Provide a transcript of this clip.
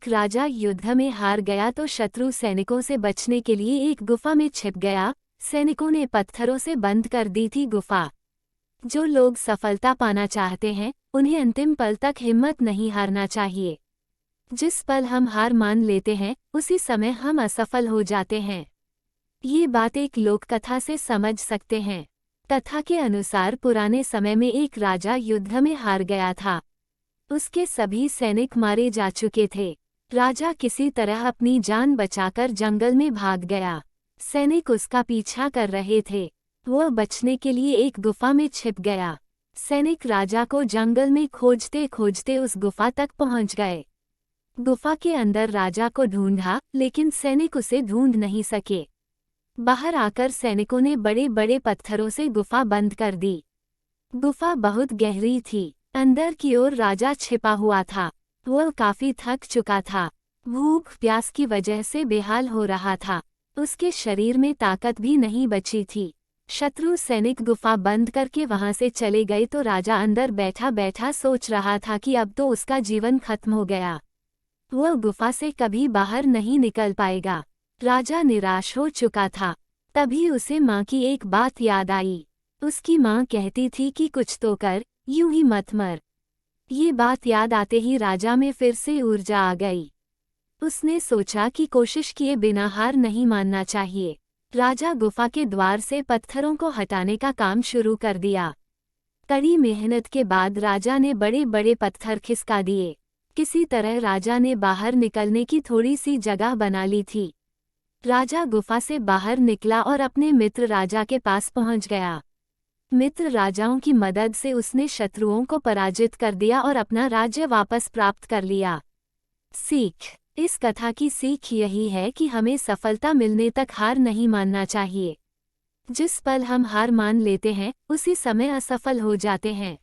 एक राजा युद्ध में हार गया तो शत्रु सैनिकों से बचने के लिए एक गुफा में छिप गया। सैनिकों ने पत्थरों से बंद कर दी थी गुफा। जो लोग सफलता पाना चाहते हैं उन्हें अंतिम पल तक हिम्मत नहीं हारना चाहिए। जिस पल हम हार मान लेते हैं उसी समय हम असफल हो जाते हैं। ये बात एक लोक कथा से समझ सकते हैं। कथा के अनुसार पुराने समय में एक राजा युद्ध में हार गया था। उसके सभी सैनिक मारे जा चुके थे। राजा किसी तरह अपनी जान बचाकर जंगल में भाग गया। सैनिक उसका पीछा कर रहे थे। वह बचने के लिए एक गुफा में छिप गया। सैनिक राजा को जंगल में खोजते खोजते उस गुफा तक पहुंच गए। गुफा के अंदर राजा को ढूंढा लेकिन सैनिक उसे ढूंढ नहीं सके। बाहर आकर सैनिकों ने बड़े बड़े पत्थरों से गुफा बंद कर दी। गुफा बहुत गहरी थी। अंदर की ओर राजा छिपा हुआ था। वह काफी थक चुका था। भूख प्यास की वजह से बेहाल हो रहा था। उसके शरीर में ताकत भी नहीं बची थी। शत्रु सैनिक गुफा बंद करके वहां से चले गए तो राजा अंदर बैठा बैठा सोच रहा था कि अब तो उसका जीवन खत्म हो गया। वह गुफा से कभी बाहर नहीं निकल पाएगा। राजा निराश हो चुका था। तभी उसे माँ की एक बात याद आई। उसकी माँ कहती थी कि कुछ तो कर, यूं ही मत मर। ये बात याद आते ही राजा में फिर से ऊर्जा आ गई। उसने सोचा कि कोशिश किए बिना हार नहीं मानना चाहिए। राजा गुफा के द्वार से पत्थरों को हटाने का काम शुरू कर दिया। कड़ी मेहनत के बाद राजा ने बड़े बड़े पत्थर खिसका दिए। किसी तरह राजा ने बाहर निकलने की थोड़ी सी जगह बना ली थी। राजा गुफा से बाहर निकला और अपने मित्र राजा के पास पहुंच गया। मित्र राजाओं की मदद से उसने शत्रुओं को पराजित कर दिया और अपना राज्य वापस प्राप्त कर लिया। सीख: इस कथा की सीख यही है कि हमें सफलता मिलने तक हार नहीं मानना चाहिए। जिस पल हम हार मान लेते हैं उसी समय असफल हो जाते हैं।